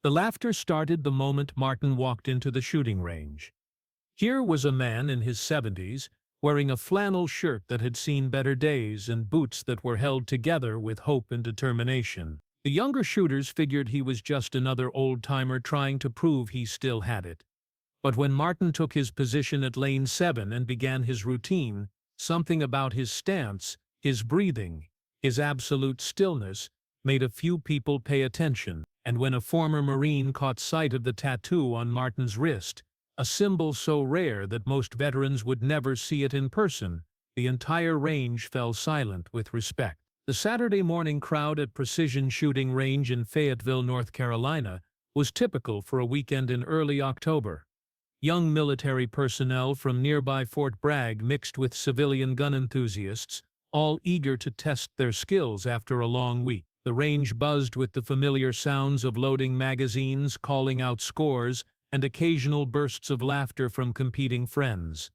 The laughter started the moment Martin walked into the shooting range. Here was a man in his 70s, wearing a flannel shirt that had seen better days and boots that were held together with hope and determination. The younger shooters figured he was just another old-timer trying to prove he still had it. But when Martin took his position at lane 7 and began his routine, something about his stance, his breathing, his absolute stillness, made a few people pay attention. And when a former Marine caught sight of the tattoo on Martin's wrist, a symbol so rare that most veterans would never see it in person, the entire range fell silent with respect. The Saturday morning crowd at Precision Shooting Range in Fayetteville, North Carolina, was typical for a weekend in early October. Young military personnel from nearby Fort Bragg mixed with civilian gun enthusiasts, all eager to test their skills after a long week. The range buzzed with the familiar sounds of loading magazines, calling out scores, and occasional bursts of laughter from competing friends.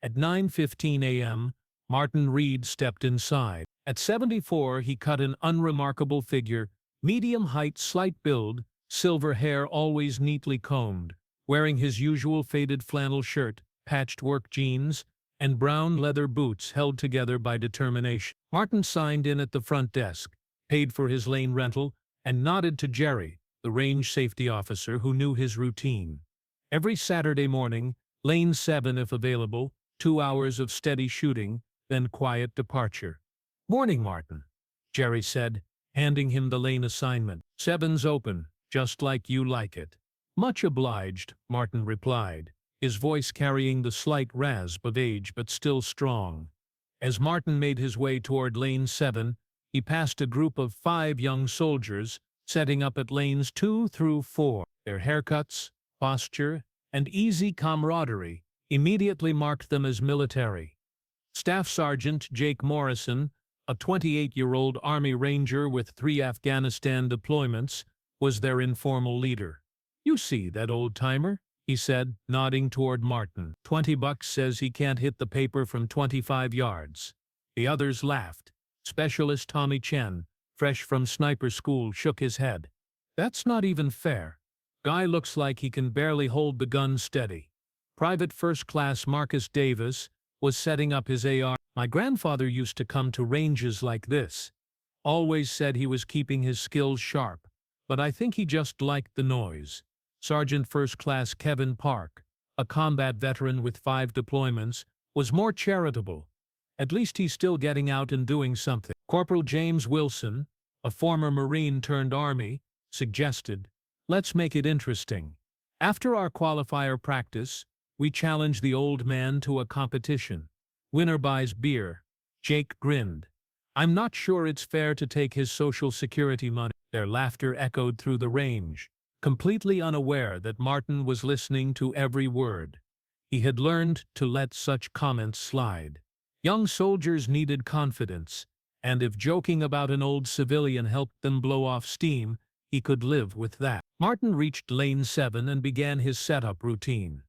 At 9:15 a.m., Martin Reed stepped inside. At 74, he cut an unremarkable figure, medium height, slight build, silver hair always neatly combed, wearing his usual faded flannel shirt, patched work jeans, and brown leather boots held together by determination. Martin signed in at the front desk, paid for his lane rental, and nodded to Jerry, the range safety officer who knew his routine. Every Saturday morning, lane 7 if available, 2 hours of steady shooting, then quiet departure. "Morning, Martin," Jerry said, handing him the lane assignment. "7's open, just like you like it." "Much obliged," Martin replied, his voice carrying the slight rasp of age but still strong. As Martin made his way toward lane 7, he passed a group of 5 young soldiers, setting up at lanes 2 through 4. Their haircuts, posture, and easy camaraderie immediately marked them as military. Staff Sergeant Jake Morrison, a 28-year-old Army Ranger with 3 Afghanistan deployments, was their informal leader. "You see that old-timer?" he said, nodding toward Martin. "$20 says he can't hit the paper from 25 yards. The others laughed. Specialist Tommy Chen, fresh from sniper school, shook his head. "That's not even fair. Guy looks like he can barely hold the gun steady." Private First Class Marcus Davis was setting up his AR. "My grandfather used to come to ranges like this. Always said he was keeping his skills sharp, but I think he just liked the noise." Sergeant First Class Kevin Park, a combat veteran with 5 deployments, was more charitable. "At least he's still getting out and doing something." Corporal James Wilson, a former Marine turned Army, suggested, "Let's make it interesting. After our qualifier practice, we challenge the old man to a competition. Winner buys beer." Jake grinned. "I'm not sure it's fair to take his Social Security money." Their laughter echoed through the range, completely unaware that Martin was listening to every word. He had learned to let such comments slide. Young soldiers needed confidence, and if joking about an old civilian helped them blow off steam, he could live with that. Martin reached lane 7 and began his setup routine.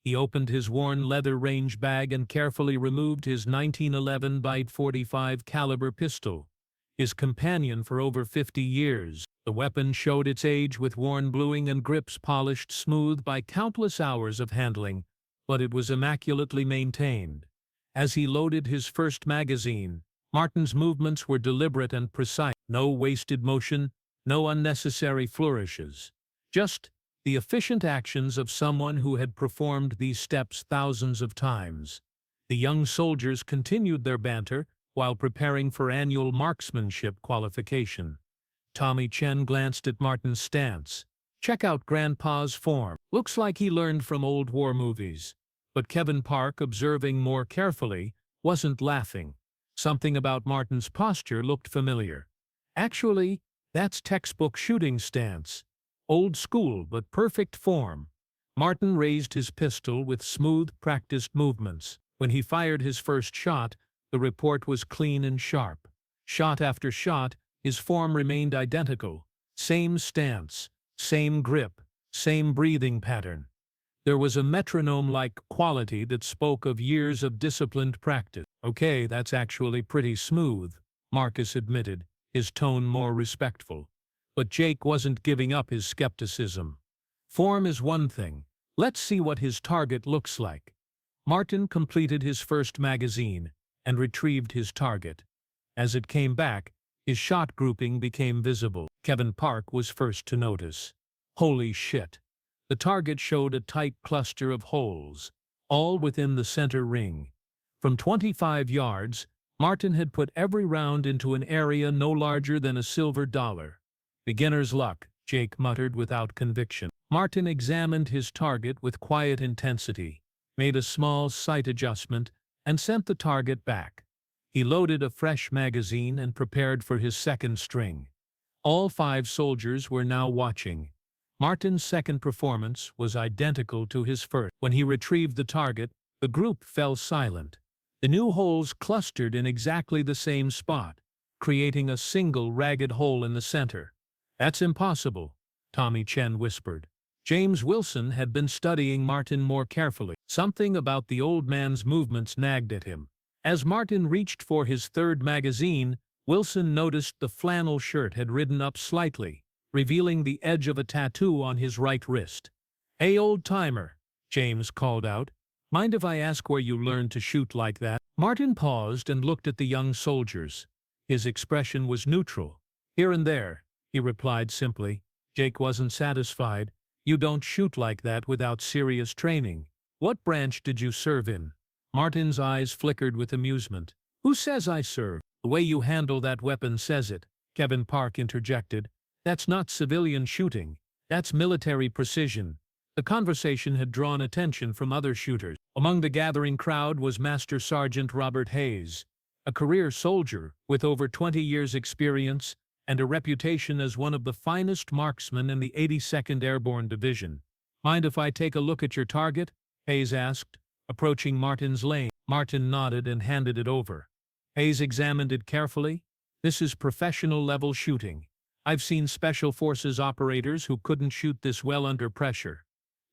He opened his worn leather range bag and carefully removed his 1911 .45 caliber pistol, his companion for over 50 years. The weapon showed its age with worn bluing and grips polished smooth by countless hours of handling, but it was immaculately maintained. As he loaded his first magazine, Martin's movements were deliberate and precise. No wasted motion, no unnecessary flourishes. Just the efficient actions of someone who had performed these steps thousands of times. The young soldiers continued their banter while preparing for annual marksmanship qualification. Tommy Chen glanced at Martin's stance. "Check out Grandpa's form. Looks like he learned from old war movies." But Kevin Park, observing more carefully, wasn't laughing. Something about Martin's posture looked familiar. "Actually, that's textbook shooting stance. Old school but perfect form." Martin raised his pistol with smooth, practiced movements. When he fired his first shot, the report was clean and sharp. Shot after shot, his form remained identical. Same stance, same grip, same breathing pattern. There was a metronome-like quality that spoke of years of disciplined practice. "Okay, that's actually pretty smooth," Marcus admitted, his tone more respectful. But Jake wasn't giving up his skepticism. Form is one thing. Let's see what his target looks like. Martin completed his first magazine and retrieved his target. As it came back, his shot grouping became visible. Kevin Park was first to notice. Holy shit! The target showed a tight cluster of holes, all within the center ring. From 25 yards, Martin had put every round into an area no larger than a silver dollar. Beginner's luck, Jake muttered without conviction. Martin examined his target with quiet intensity, made a small sight adjustment, and sent the target back. He loaded a fresh magazine and prepared for his second string. All 5 soldiers were now watching. Martin's second performance was identical to his first. When he retrieved the target, the group fell silent. The new holes clustered in exactly the same spot, creating a single ragged hole in the center. "That's impossible," Tommy Chen whispered. James Wilson had been studying Martin more carefully. Something about the old man's movements nagged at him. As Martin reached for his third magazine, Wilson noticed the flannel shirt had ridden up slightly, revealing the edge of a tattoo on his right wrist. "Hey, old-timer," James called out. "Mind if I ask where you learned to shoot like that?" Martin paused and looked at the young soldiers. His expression was neutral. "Here and there," he replied simply. Jake wasn't satisfied. "You don't shoot like that without serious training. What branch did you serve in?" Martin's eyes flickered with amusement. "Who says I serve?" "The way you handle that weapon says it," Kevin Park interjected. "That's not civilian shooting. That's military precision." The conversation had drawn attention from other shooters. Among the gathering crowd was Master Sergeant Robert Hayes, a career soldier with over 20 years' experience and a reputation as one of the finest marksmen in the 82nd Airborne Division. "Mind if I take a look at your target?" Hayes asked, approaching Martin's lane. Martin nodded and handed it over. Hayes examined it carefully. "This is professional-level shooting. I've seen Special Forces operators who couldn't shoot this well under pressure."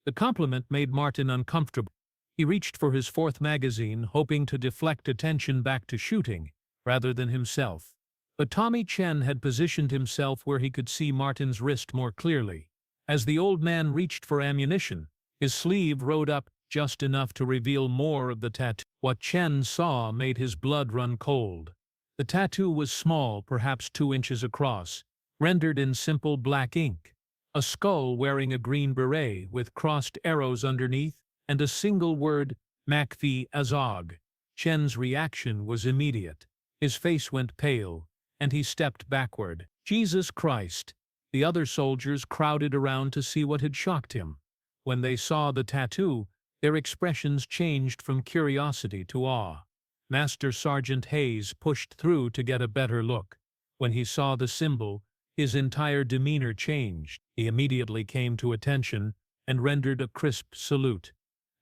The compliment made Martin uncomfortable. He reached for his fourth magazine, hoping to deflect attention back to shooting, rather than himself. But Tommy Chen had positioned himself where he could see Martin's wrist more clearly. As the old man reached for ammunition, his sleeve rode up just enough to reveal more of the tattoo. What Chen saw made his blood run cold. The tattoo was small, perhaps 2 inches across, rendered in simple black ink. A skull wearing a green beret with crossed arrows underneath, and a single word, MACV-SOG. Chen's reaction was immediate. His face went pale, and he stepped backward. "Jesus Christ!" The other soldiers crowded around to see what had shocked him. When they saw the tattoo, their expressions changed from curiosity to awe. Master Sergeant Hayes pushed through to get a better look. When he saw the symbol, his entire demeanor changed. He immediately came to attention and rendered a crisp salute.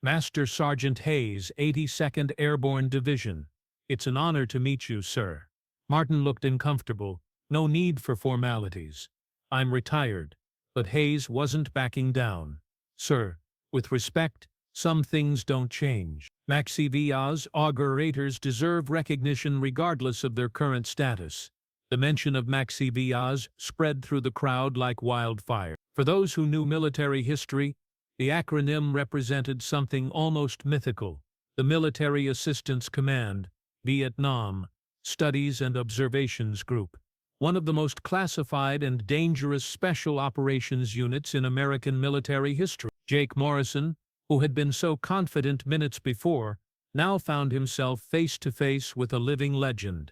"Master Sergeant Hayes, 82nd Airborne Division. It's an honor to meet you, sir." Martin looked uncomfortable. No need for formalities. "I'm retired." But Hayes wasn't backing down. "Sir, with respect, some things don't change. MACV-SOG operators deserve recognition regardless of their current status." The mention of MACV-SOG spread through the crowd like wildfire. For those who knew military history, the acronym represented something almost mythical: the Military Assistance Command, Vietnam, Studies and Observations Group, one of the most classified and dangerous special operations units in American military history. Jake Morrison, who had been so confident minutes before, now found himself face to face with a living legend.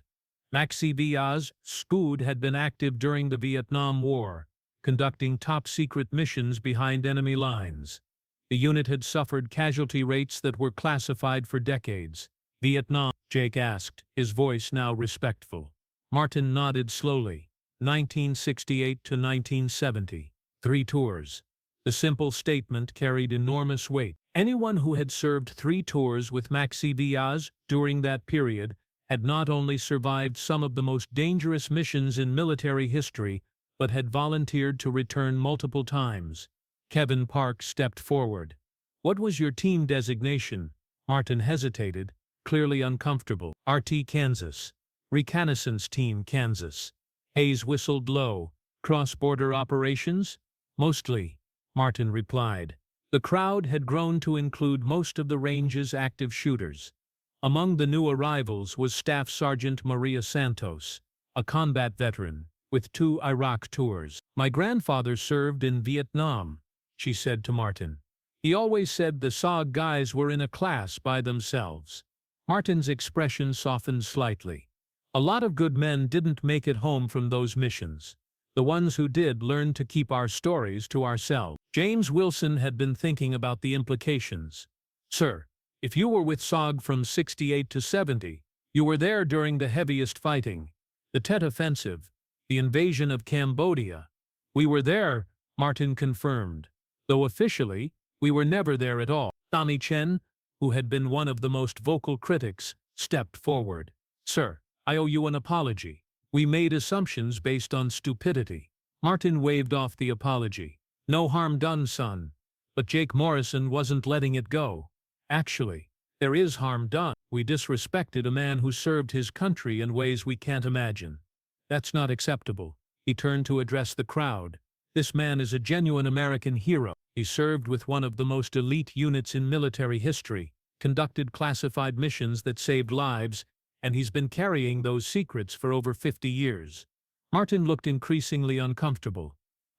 MACV-SOG had been active during the Vietnam War, conducting top-secret missions behind enemy lines. The unit had suffered casualty rates that were classified for decades. "Vietnam?" Jake asked, his voice now respectful. Martin nodded slowly. 1968 to 1970. 3 tours. The simple statement carried enormous weight. Anyone who had served 3 tours with MACV-SOG during that period had not only survived some of the most dangerous missions in military history, but had volunteered to return multiple times. Kevin Park stepped forward. "What was your team designation?" Martin hesitated, clearly uncomfortable. "RT Kansas. Reconnaissance Team Kansas." Hayes whistled low, Cross-border operations? Mostly, Martin replied. The crowd had grown to include most of the range's active shooters. Among the new arrivals was Staff Sergeant Maria Santos, a combat veteran, with 2 Iraq tours. My grandfather served in Vietnam, she said to Martin. He always said the SOG guys were in a class by themselves. Martin's expression softened slightly. A lot of good men didn't make it home from those missions. The ones who did learned to keep our stories to ourselves. James Wilson had been thinking about the implications. Sir, if you were with SOG from 68 to 70, you were there during the heaviest fighting. The Tet Offensive, the invasion of Cambodia. We were there, Martin confirmed. Though officially, we were never there at all. Tommy Chen, who had been one of the most vocal critics, stepped forward. Sir, I owe you an apology. We made assumptions based on stupidity. Martin waved off the apology. No harm done, son. But Jake Morrison wasn't letting it go. Actually, there is harm done. We disrespected a man who served his country in ways we can't imagine. That's not acceptable. He turned to address the crowd. This man is a genuine American hero. He served with one of the most elite units in military history, conducted classified missions that saved lives, and he's been carrying those secrets for over 50 years. Martin looked increasingly uncomfortable.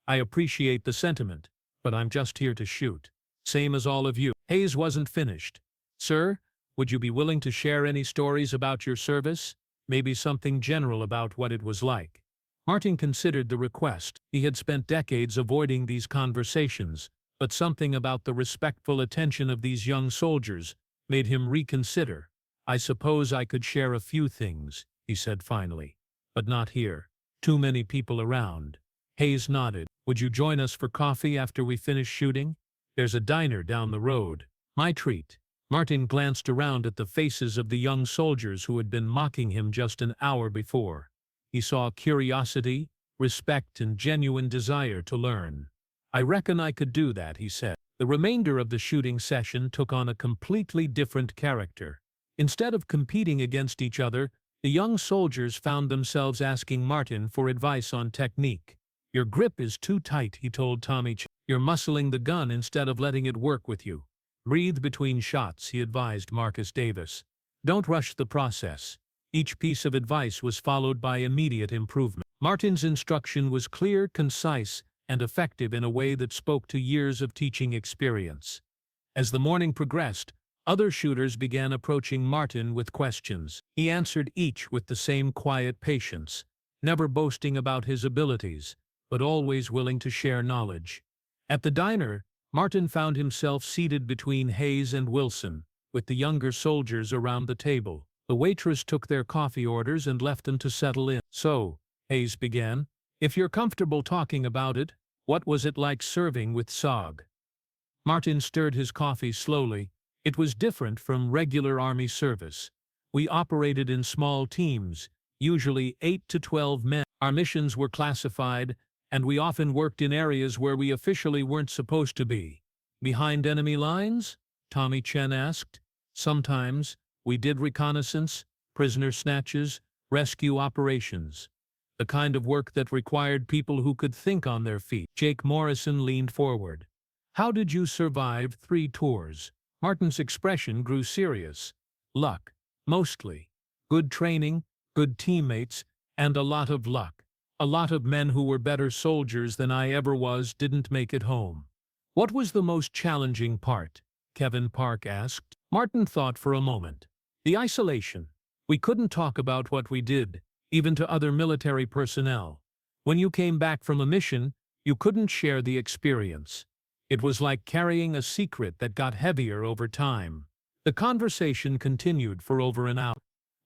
I appreciate the sentiment, but I'm just here to shoot. Same as all of you. Hayes wasn't finished. Sir, would you be willing to share any stories about your service? Maybe something general about what it was like. Martin considered the request. He had spent decades avoiding these conversations, but something about the respectful attention of these young soldiers made him reconsider. I suppose I could share a few things, he said finally. But not here. Too many people around. Hayes nodded. Would you join us for coffee after we finish shooting? There's a diner down the road. My treat. Martin glanced around at the faces of the young soldiers who had been mocking him just an hour before. He saw curiosity, respect, and genuine desire to learn. I reckon I could do that, he said. The remainder of the shooting session took on a completely different character. Instead of competing against each other, the young soldiers found themselves asking Martin for advice on technique. Your grip is too tight, he told Tommy Chen. You're muscling the gun instead of letting it work with you. Breathe between shots, he advised Marcus Davis. Don't rush the process. Each piece of advice was followed by immediate improvement. Martin's instruction was clear, concise, and effective in a way that spoke to years of teaching experience. As the morning progressed, other shooters began approaching Martin with questions. He answered each with the same quiet patience, never boasting about his abilities, but always willing to share knowledge. At the diner, Martin found himself seated between Hayes and Wilson, with the younger soldiers around the table. The waitress took their coffee orders and left them to settle in. So, Hayes began, if you're comfortable talking about it, what was it like serving with SOG? Martin stirred his coffee slowly. It was different from regular Army service. We operated in small teams, usually 8 to 12 men. Our missions were classified, and we often worked in areas where we officially weren't supposed to be. Behind enemy lines? Tommy Chen asked. Sometimes, we did reconnaissance, prisoner snatches, rescue operations. The kind of work that required people who could think on their feet. Jake Morrison leaned forward. How did you survive 3 tours? Martin's expression grew serious. Luck. Mostly. Good training, good teammates, and a lot of luck. A lot of men who were better soldiers than I ever was didn't make it home. What was the most challenging part? Kevin Park asked. Martin thought for a moment. The isolation. We couldn't talk about what we did, even to other military personnel. When you came back from a mission, you couldn't share the experience. It was like carrying a secret that got heavier over time. The conversation continued for over an hour.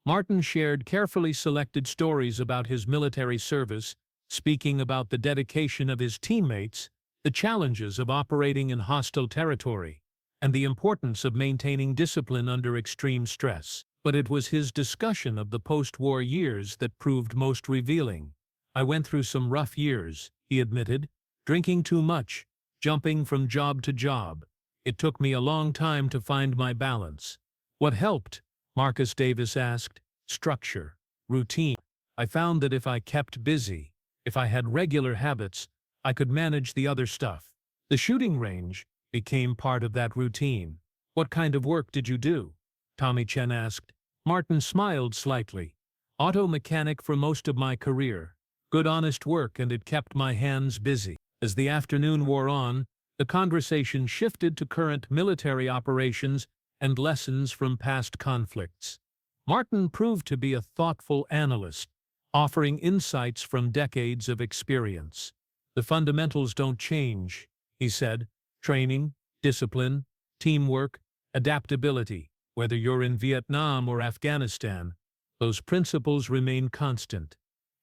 Martin shared carefully selected stories about his military service, speaking about the dedication of his teammates, the challenges of operating in hostile territory, and the importance of maintaining discipline under extreme stress. But it was his discussion of the post-war years that proved most revealing. I went through some rough years, he admitted, drinking too much, jumping from job to job. It took me a long time to find my balance. What helped? Marcus Davis asked. Structure. Routine. I found that if I kept busy, If I had regular habits, I could manage the other stuff. The shooting range became part of that routine. What kind of work did you do? Tommy Chen asked. Martin smiled slightly. Auto mechanic for most of my career. Good honest work, and it kept my hands busy. As the afternoon wore on, the conversation shifted to current military operations and lessons from past conflicts. Martin proved to be a thoughtful analyst, offering insights from decades of experience. The fundamentals don't change, he said. Training, discipline, teamwork, adaptability. Whether you're in Vietnam or Afghanistan, those principles remain constant.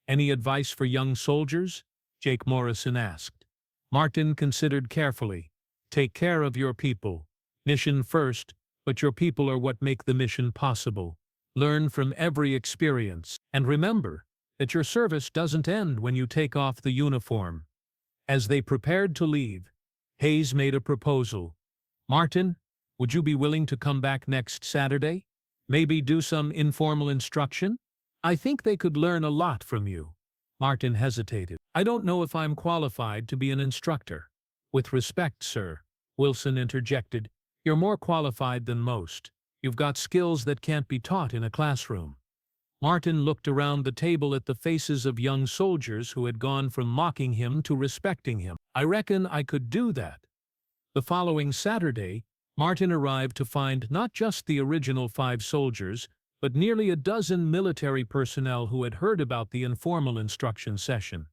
Any advice for young soldiers? Jake Morrison asked. Martin considered carefully. Take care of your people. Mission first, but your people are what make the mission possible. Learn from every experience, and remember that your service doesn't end when you take off the uniform. As they prepared to leave, Hayes made a proposal. Martin, would you be willing to come back next Saturday? Maybe do some informal instruction? I think they could learn a lot from you. Martin hesitated. I don't know if I'm qualified to be an instructor. With respect, sir, Wilson interjected, you're more qualified than most. You've got skills that can't be taught in a classroom. Martin looked around the table at the faces of young soldiers who had gone from mocking him to respecting him. I reckon I could do that. The following Saturday, Martin arrived to find not just the original 5 soldiers, but nearly a dozen military personnel who had heard about the informal instruction session.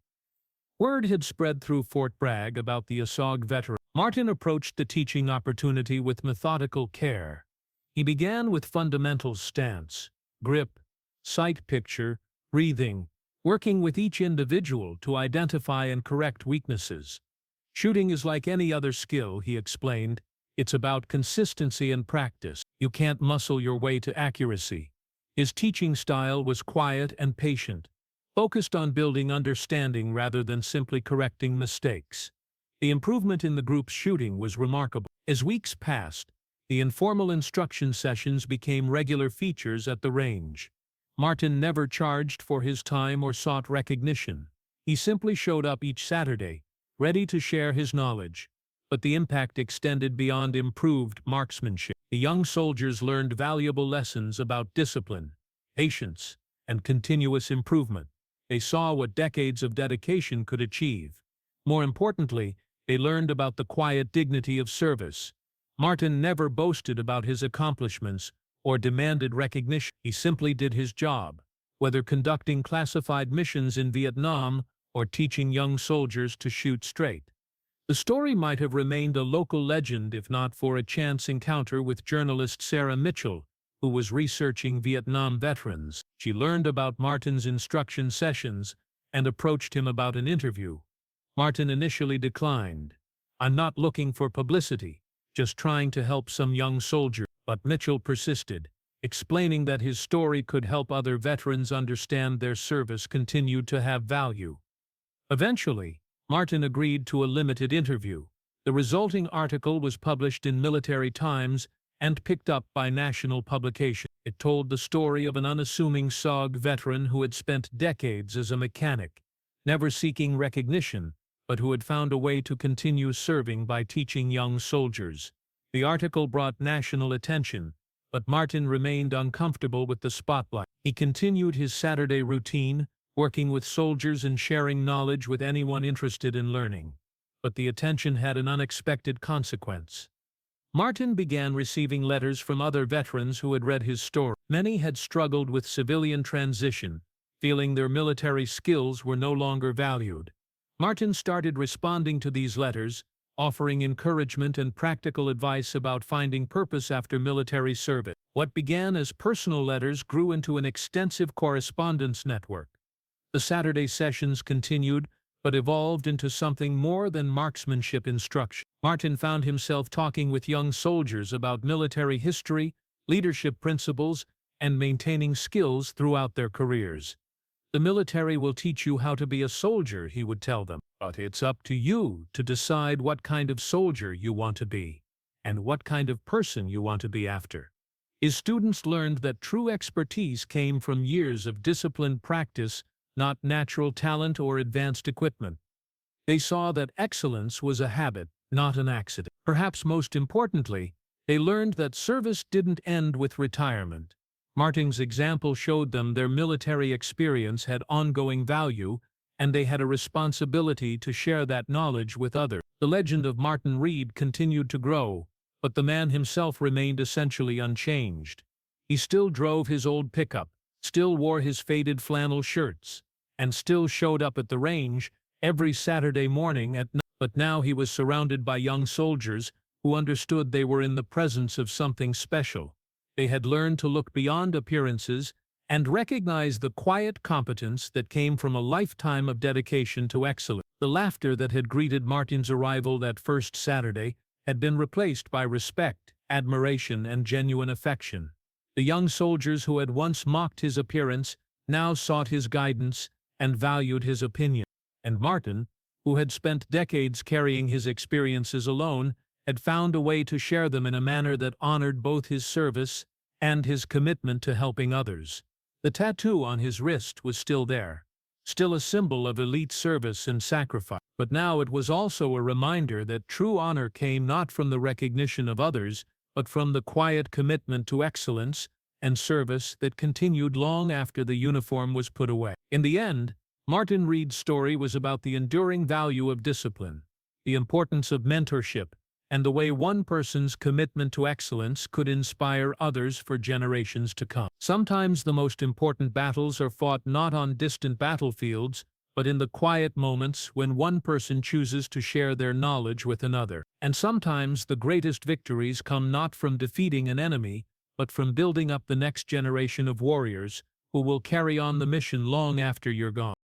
Word had spread through Fort Bragg about the SOG veteran. Martin approached the teaching opportunity with methodical care. He began with fundamentals: stance, grip, sight picture, breathing, working with each individual to identify and correct weaknesses. Shooting is like any other skill, he explained. It's about consistency and practice. You can't muscle your way to accuracy. His teaching style was quiet and patient, focused on building understanding rather than simply correcting mistakes. The improvement in the group's shooting was remarkable. As weeks passed, the informal instruction sessions became regular features at the range. Martin never charged for his time or sought recognition. He simply showed up each Saturday, ready to share his knowledge. But the impact extended beyond improved marksmanship. The young soldiers learned valuable lessons about discipline, patience, and continuous improvement. They saw what decades of dedication could achieve. More importantly, they learned about the quiet dignity of service. Martin never boasted about his accomplishments or demanded recognition. He simply did his job, whether conducting classified missions in Vietnam or teaching young soldiers to shoot straight. The story might have remained a local legend if not for a chance encounter with journalist Sarah Mitchell, who was researching Vietnam veterans. She learned about Martin's instruction sessions and approached him about an interview. Martin initially declined. I'm not looking for publicity, just trying to help some young soldier. But Mitchell persisted, explaining that his story could help other veterans understand their service continued to have value. Eventually, Martin agreed to a limited interview. The resulting article was published in Military Times and picked up by national publication. It told the story of an unassuming SOG veteran who had spent decades as a mechanic, never seeking recognition, but who had found a way to continue serving by teaching young soldiers. The article brought national attention, but Martin remained uncomfortable with the spotlight. He continued his Saturday routine, working with soldiers and sharing knowledge with anyone interested in learning. But the attention had an unexpected consequence. Martin began receiving letters from other veterans who had read his story. Many had struggled with civilian transition, feeling their military skills were no longer valued. Martin started responding to these letters, offering encouragement and practical advice about finding purpose after military service. What began as personal letters grew into an extensive correspondence network. The Saturday sessions continued, but evolved into something more than marksmanship instruction. Martin found himself talking with young soldiers about military history, leadership principles, and maintaining skills throughout their careers. The military will teach you how to be a soldier, he would tell them, but it's up to you to decide what kind of soldier you want to be, and what kind of person you want to be after. His students learned that true expertise came from years of disciplined practice, not natural talent or advanced equipment. They saw that excellence was a habit, not an accident. Perhaps most importantly, they learned that service didn't end with retirement. Martin's example showed them their military experience had ongoing value, and they had a responsibility to share that knowledge with others. The legend of Martin Reed continued to grow, but the man himself remained essentially unchanged. He still drove his old pickup, still wore his faded flannel shirts, and still showed up at the range every Saturday morning at night. But now he was surrounded by young soldiers who understood they were in the presence of something special. They had learned to look beyond appearances and recognize the quiet competence that came from a lifetime of dedication to excellence. The laughter that had greeted Martin's arrival that first Saturday had been replaced by respect, admiration, and genuine affection. The young soldiers who had once mocked his appearance now sought his guidance and valued his opinion. And Martin, who had spent decades carrying his experiences alone, had found a way to share them in a manner that honored both his service and his commitment to helping others. The tattoo on his wrist was still there, still a symbol of elite service and sacrifice. But now it was also a reminder that true honor came not from the recognition of others, but from the quiet commitment to excellence and service that continued long after the uniform was put away. In the end, Martin Reed's story was about the enduring value of discipline, the importance of mentorship, and the way one person's commitment to excellence could inspire others for generations to come. Sometimes the most important battles are fought not on distant battlefields, but in the quiet moments when one person chooses to share their knowledge with another. And sometimes the greatest victories come not from defeating an enemy, but from building up the next generation of warriors who will carry on the mission long after you're gone.